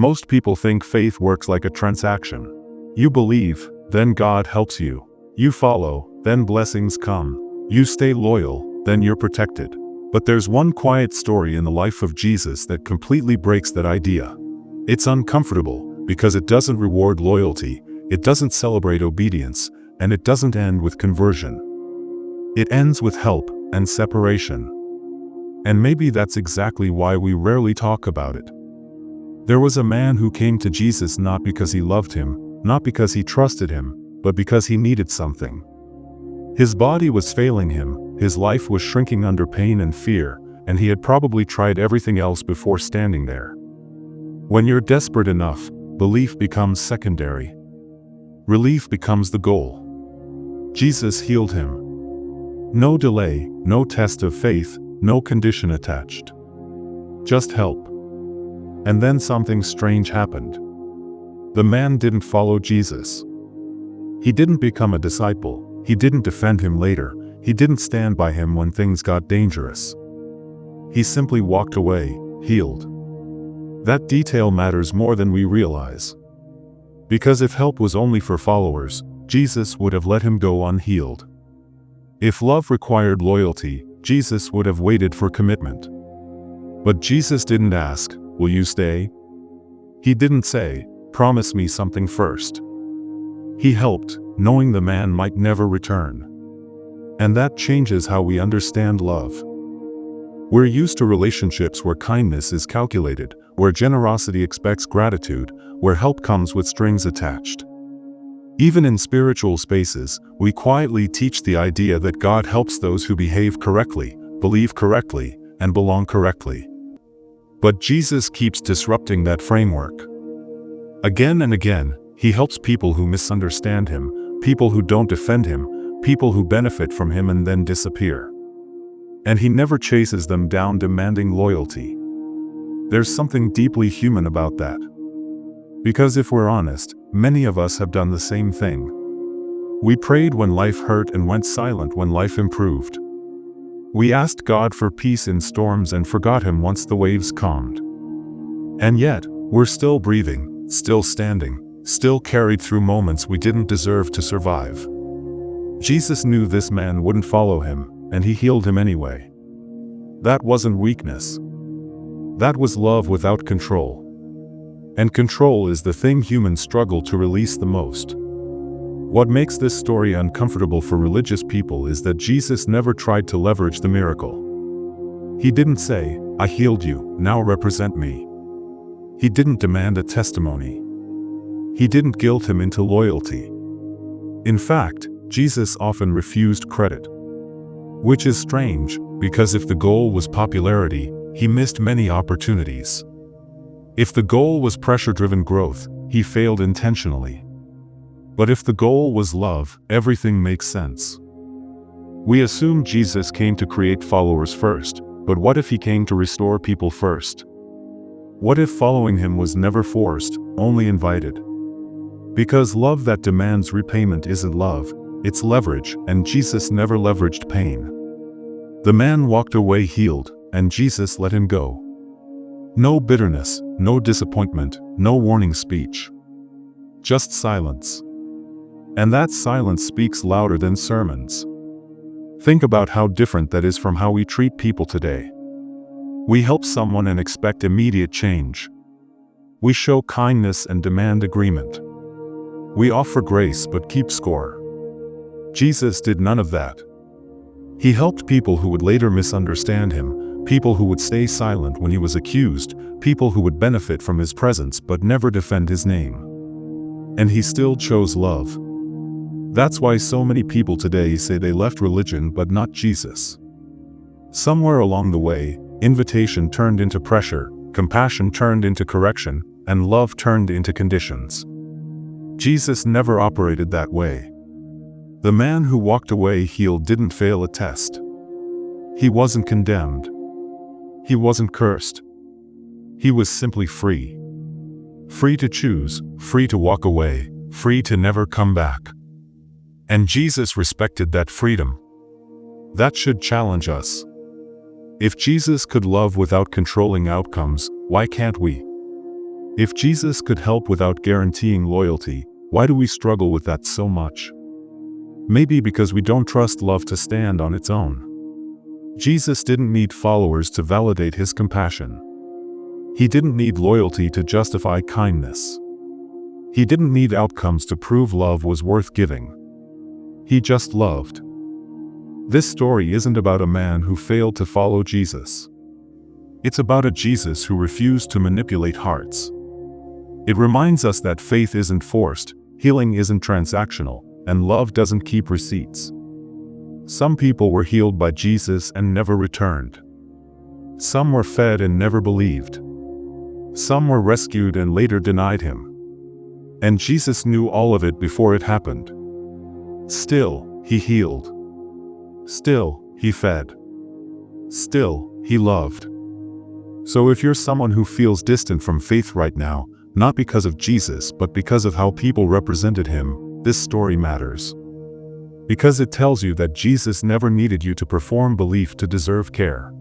Most people think faith works like a transaction. You believe, then God helps you. You follow, then blessings come. You stay loyal, then you're protected. But there's one quiet story in the life of Jesus that completely breaks that idea. It's uncomfortable because it doesn't reward loyalty, it doesn't celebrate obedience, and it doesn't end with conversion. It ends with help and separation. And maybe that's exactly why we rarely talk about it. There was a man who came to Jesus not because he loved him, not because he trusted him, but because he needed something. His body was failing him, his life was shrinking under pain and fear, and he had probably tried everything else before standing there. When you're desperate enough, belief becomes secondary. Relief becomes the goal. Jesus healed him. No delay, no test of faith, no condition attached. Just help. And then something strange happened. The man didn't follow Jesus. He didn't become a disciple. He didn't defend him later. He didn't stand by him when things got dangerous. He simply walked away, healed. That detail matters more than we realize. Because if help was only for followers, Jesus would have let him go unhealed. If love required loyalty, Jesus would have waited for commitment. But Jesus didn't ask, "Will you stay?" He didn't say, "Promise me something first." He helped, knowing the man might never return. And that changes how we understand love. We're used to relationships where kindness is calculated, where generosity expects gratitude, where help comes with strings attached. Even in spiritual spaces, we quietly teach the idea that God helps those who behave correctly, believe correctly, and belong correctly. But Jesus keeps disrupting that framework. Again and again, he helps people who misunderstand him, people who don't defend him, people who benefit from him and then disappear. And he never chases them down demanding loyalty. There's something deeply human about that. Because if we're honest, many of us have done the same thing. We prayed when life hurt and went silent when life improved. We asked God for peace in storms and forgot him once the waves calmed. And yet, we're still breathing, still standing, still carried through moments we didn't deserve to survive. Jesus knew this man wouldn't follow him, and he healed him anyway. That wasn't weakness. That was love without control. And control is the thing humans struggle to release the most. What makes this story uncomfortable for religious people is that Jesus never tried to leverage the miracle. He didn't say, "I healed you, now represent me." He didn't demand a testimony. He didn't guilt him into loyalty. In fact, Jesus often refused credit. Which is strange, because if the goal was popularity, he missed many opportunities. If the goal was pressure-driven growth, he failed intentionally. But if the goal was love, everything makes sense. We assume Jesus came to create followers first, but what if he came to restore people first? What if following him was never forced, only invited? Because love that demands repayment isn't love, it's leverage, and Jesus never leveraged pain. The man walked away healed, and Jesus let him go. No bitterness, no disappointment, no warning speech. Just silence. And that silence speaks louder than sermons. Think about how different that is from how we treat people today. We help someone and expect immediate change. We show kindness and demand agreement. We offer grace but keep score. Jesus did none of that. He helped people who would later misunderstand him, people who would stay silent when he was accused, people who would benefit from his presence but never defend his name. And he still chose love. That's why so many people today say they left religion but not Jesus. Somewhere along the way, invitation turned into pressure, compassion turned into correction, and love turned into conditions. Jesus never operated that way. The man who walked away healed didn't fail a test. He wasn't condemned. He wasn't cursed. He was simply free. Free to choose, free to walk away, free to never come back. And Jesus respected that freedom. That should challenge us. If Jesus could love without controlling outcomes, why can't we? If Jesus could help without guaranteeing loyalty, why do we struggle with that so much? Maybe because we don't trust love to stand on its own. Jesus didn't need followers to validate his compassion. He didn't need loyalty to justify kindness. He didn't need outcomes to prove love was worth giving. He just loved. This story isn't about a man who failed to follow Jesus. It's about a Jesus who refused to manipulate hearts. It reminds us that faith isn't forced, healing isn't transactional, and love doesn't keep receipts. Some people were healed by Jesus and never returned. Some were fed and never believed. Some were rescued and later denied him. And Jesus knew all of it before it happened. Still, he healed. Still, he fed. Still, he loved. So if you're someone who feels distant from faith right now, not because of Jesus but because of how people represented him, this story matters. Because it tells you that Jesus never needed you to perform belief to deserve care.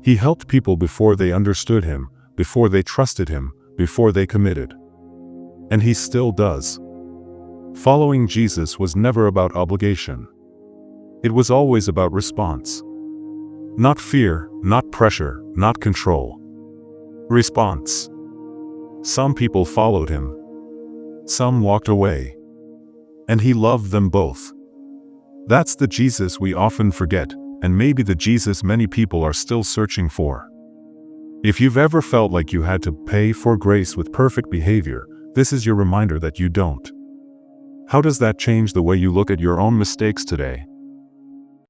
He helped people before they understood him, before they trusted him, before they committed. And he still does. Following Jesus was never about obligation. It was always about response. Not fear, not pressure, not control. Response. Some people followed him. Some walked away. And he loved them both. That's the Jesus we often forget, and maybe the Jesus many people are still searching for. If you've ever felt like you had to pay for grace with perfect behavior, this is your reminder that you don't. How does that change the way you look at your own mistakes today?